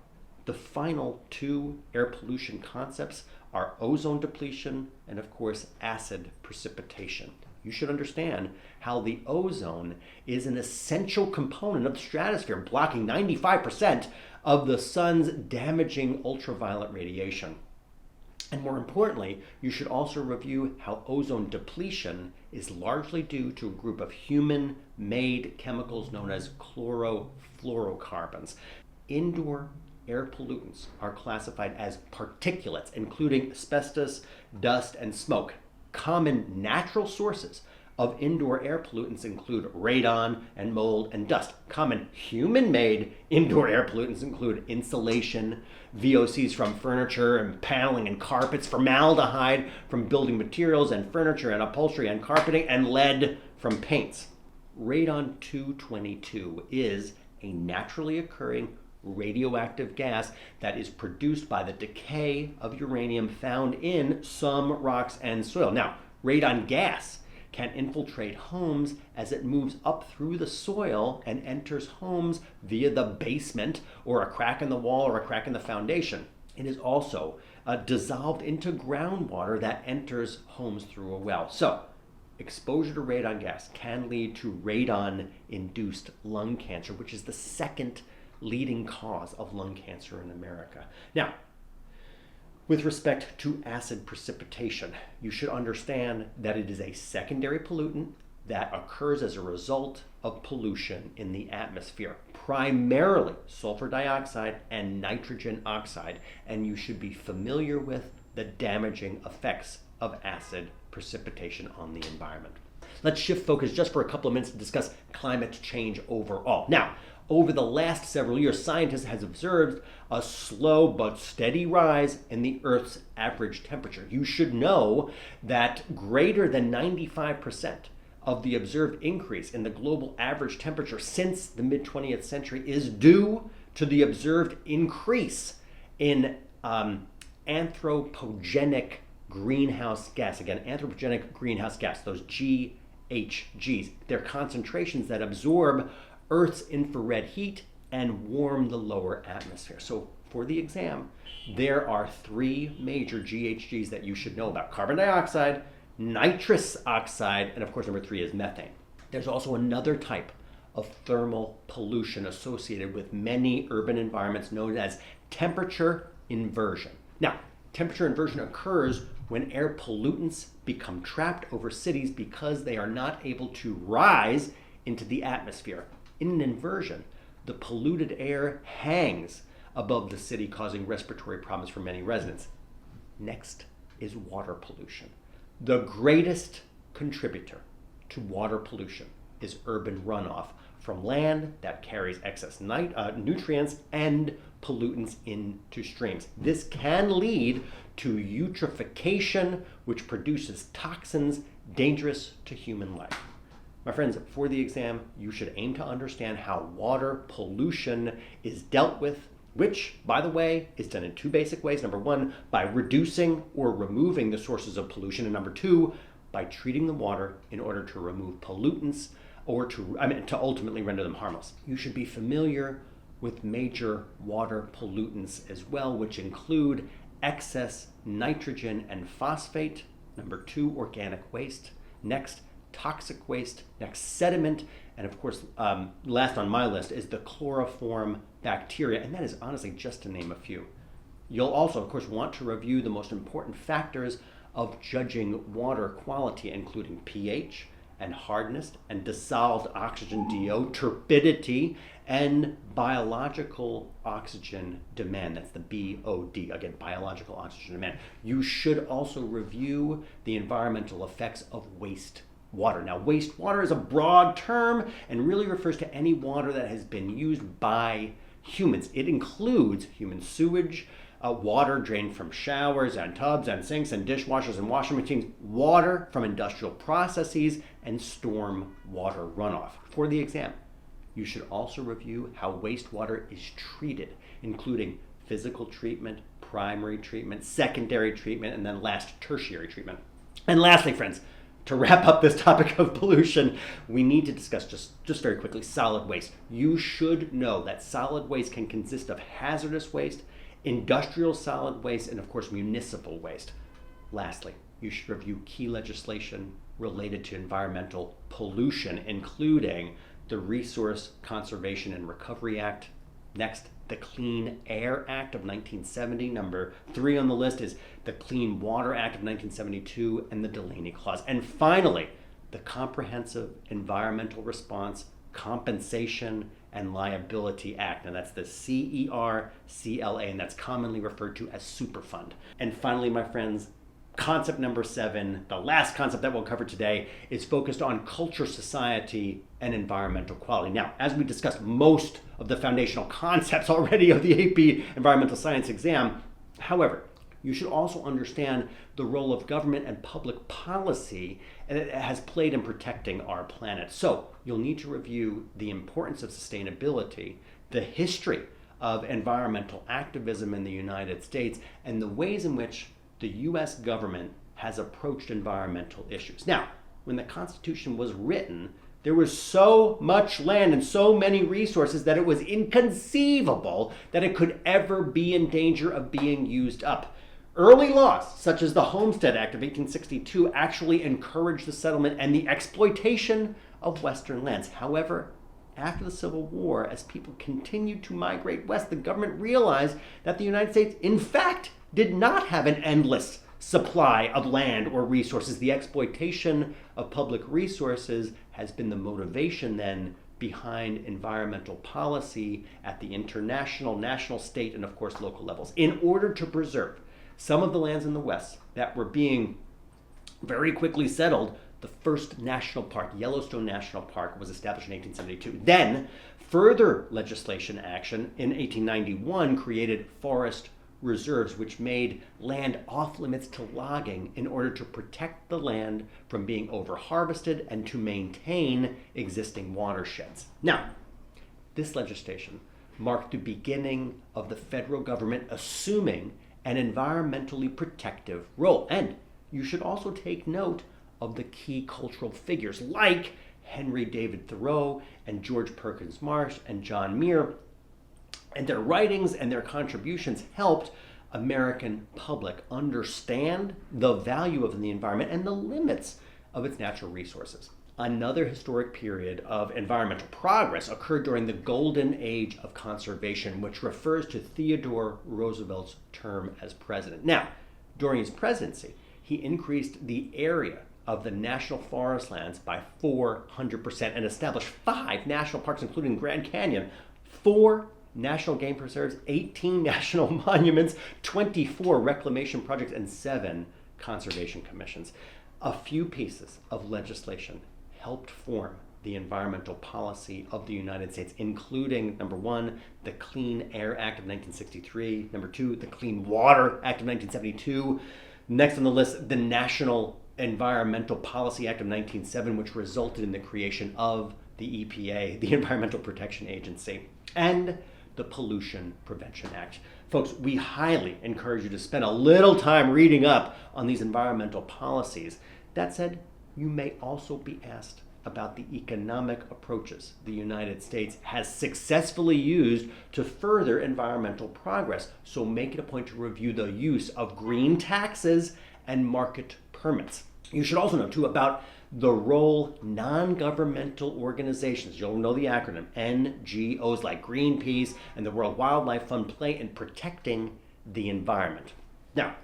The final two air pollution concepts are ozone depletion and, of course, acid precipitation. You should understand how the ozone is an essential component of the stratosphere, blocking 95% of the sun's damaging ultraviolet radiation. And more importantly, you should also review how ozone depletion is largely due to a group of human-made chemicals known as chlorofluorocarbons. Indoor air pollutants are classified as particulates, including asbestos, dust, and smoke. Common natural sources of indoor air pollutants include radon and mold and dust. Common human-made indoor air pollutants include insulation, VOCs from furniture and paneling and carpets, formaldehyde from building materials and furniture and upholstery and carpeting, and lead from paints. Radon-222 is a naturally occurring radioactive gas that is produced by the decay of uranium found in some rocks and soil. Now, radon gas can infiltrate homes as it moves up through the soil and enters homes via the basement or a crack in the wall or a crack in the foundation. It is also dissolved into groundwater that enters homes through a well. So, exposure to radon gas can lead to radon-induced lung cancer, which is the second leading cause of lung cancer in America. Now, with respect to acid precipitation, you should understand that it is a secondary pollutant that occurs as a result of pollution in the atmosphere, primarily sulfur dioxide and nitrogen oxide, and you should be familiar with the damaging effects of acid precipitation on the environment. Let's shift focus just for a couple of minutes to discuss climate change overall. Now, over the last several years, scientists have observed a slow but steady rise in the Earth's average temperature. You should know that greater than 95% of the observed increase in the global average temperature since the mid-20th century is due to the observed increase in anthropogenic greenhouse gas. Again, anthropogenic greenhouse gas, those GHGs. They're concentrations that absorb Earth's infrared heat and warm the lower atmosphere. So for the exam, there are three major GHGs that you should know about: carbon dioxide, nitrous oxide, and of course number three is methane. There's also another type of thermal pollution associated with many urban environments known as temperature inversion. Now, temperature inversion occurs when air pollutants become trapped over cities because they are not able to rise into the atmosphere. In an inversion, the polluted air hangs above the city, causing respiratory problems for many residents. Next is water pollution. The greatest contributor to water pollution is urban runoff from land that carries excess nutrients and pollutants into streams. This can lead to eutrophication, which produces toxins dangerous to human life. My friends, for the exam, you should aim to understand how water pollution is dealt with, which, by the way, is done in two basic ways. Number one, by reducing or removing the sources of pollution, and number two, by treating the water in order to remove pollutants or to ultimately render them harmless. You should be familiar with major water pollutants as well, which include excess nitrogen and phosphate. Number two, organic waste. Next, toxic waste. Next, sediment. And of course, last on my list is the chloroform bacteria, and that is honestly just to name a few. You'll also, of course, want to review the most important factors of judging water quality, including pH and hardness and dissolved oxygen DO, turbidity, and biological oxygen demand. That's the BOD, again, biological oxygen demand. You should also review the environmental effects of wastewater. Now, wastewater is a broad term and really refers to any water that has been used by humans. It includes human sewage, water drained from showers and tubs and sinks and dishwashers and washing machines, water from industrial processes, and storm water runoff. For the exam, you should also review how wastewater is treated, including physical treatment, primary treatment, secondary treatment, and then last tertiary treatment. And lastly, friends, to wrap up this topic of pollution, we need to discuss just very quickly solid waste. You should know that solid waste can consist of hazardous waste, industrial solid waste, and of course municipal waste. Lastly, you should review key legislation related to environmental pollution, including the Resource Conservation and Recovery Act. Next, the Clean Air Act of 1970. Number 3 on the list is the Clean Water Act of 1972 and the Delaney Clause. And finally, the Comprehensive Environmental Response, Compensation, and Liability Act. And that's the CERCLA, and that's commonly referred to as Superfund. And finally, my friends, concept number 7, the last concept that we'll cover today, is focused on culture, society, and environmental quality. Now, as we discussed most of the foundational concepts already of the AP Environmental Science exam, however, you should also understand the role of government and public policy that it has played in protecting our planet. So you'll need to review the importance of sustainability, the history of environmental activism in the United States, and the ways in which the U.S. government has approached environmental issues. Now, when the Constitution was written, there was so much land and so many resources that it was inconceivable that it could ever be in danger of being used up. Early laws, such as the Homestead Act of 1862, actually encouraged the settlement and the exploitation of Western lands. However, after the Civil War, as people continued to migrate west, the government realized that the United States, in fact, did not have an endless supply of land or resources. The exploitation of public resources has been the motivation then behind environmental policy at the international, national, state, and of course local levels. In order to preserve some of the lands in the West that were being very quickly settled, the first national park, Yellowstone National Park, was established in 1872. Then further legislation action in 1891 created forest reserves, which made land off limits to logging in order to protect the land from being over-harvested and to maintain existing watersheds. Now, this legislation marked the beginning of the federal government assuming an environmentally protective role. And you should also take note of the key cultural figures like Henry David Thoreau and George Perkins Marsh and John Muir, and their writings and their contributions helped American public understand the value of the environment and the limits of its natural resources. Another historic period of environmental progress occurred during the Golden Age of Conservation, which refers to Theodore Roosevelt's term as president. Now, during his presidency, he increased the area of the national forest lands by 400% and established 5 national parks, including Grand Canyon, 4 national game preserves, 18 national monuments, 24 reclamation projects, and 7 conservation commissions. A few pieces of legislation helped form the environmental policy of the United States, including, number 1, the Clean Air Act of 1963, number 2, the Clean Water Act of 1972. Next on the list, the National Environmental Policy Act of 1907, which resulted in the creation of the EPA, the Environmental Protection Agency, and the Pollution Prevention Act. Folks, we highly encourage you to spend a little time reading up on these environmental policies. That said, you may also be asked about the economic approaches the United States has successfully used to further environmental progress. So make it a point to review the use of green taxes and market permits. You should also know too about the role non-governmental organizations, you'll know the acronym, NGOs like Greenpeace and the World Wildlife Fund, play in protecting the environment. Now,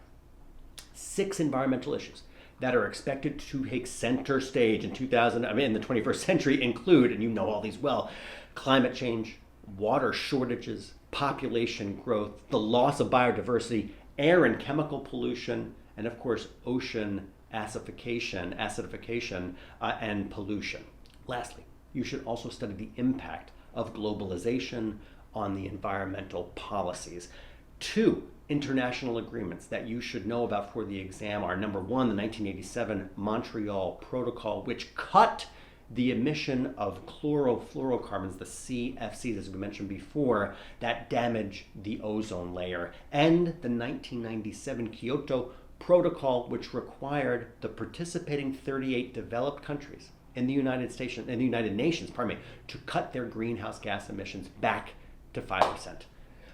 6 environmental issues that are expected to take center stage in the 21st century include, and you know all these well, climate change, water shortages, population growth, the loss of biodiversity, air and chemical pollution, and of course, ocean acidification, and pollution. Lastly, you should also study the impact of globalization on the environmental policies. 2 international agreements that you should know about for the exam are, number 1, the 1987 Montreal Protocol, which cut the emission of chlorofluorocarbons, the CFCs, as we mentioned before, that damage the ozone layer, and the 1997 Kyoto Protocol, which required the participating 38 developed countries in the United Nations, to cut their greenhouse gas emissions back to 5%.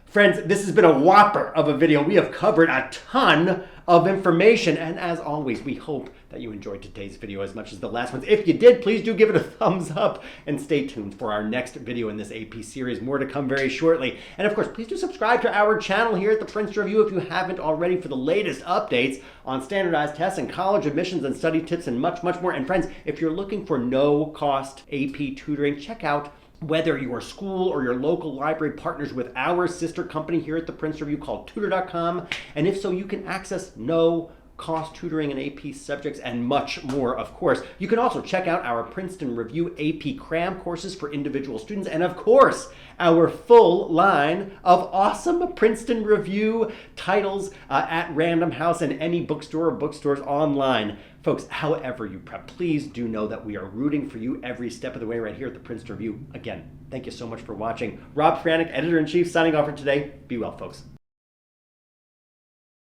Friends, this has been a whopper of a video. We have covered a ton of information, and as always, we hope that you enjoyed today's video as much as the last ones. If you did, please do give it a thumbs up, and stay tuned for our next video in this AP series. More to come very shortly. And of course, please do subscribe to our channel here at the Princeton Review if you haven't already, for the latest updates on standardized tests and college admissions and study tips and much, much more. And friends, if you're looking for no-cost AP tutoring, check out whether your school or your local library partners with our sister company here at the Princeton Review called tutor.com. And if so, you can access no-cost tutoring in AP subjects and much more, of course. You can also check out our Princeton Review AP cram courses for individual students, and of course, our full line of awesome Princeton Review titles at Random House and any bookstore or bookstores online. Folks, however you prep, please do know that we are rooting for you every step of the way right here at the Princeton Review. Again, thank you so much for watching. Rob Franek, Editor-in-Chief, signing off for today. Be well, folks.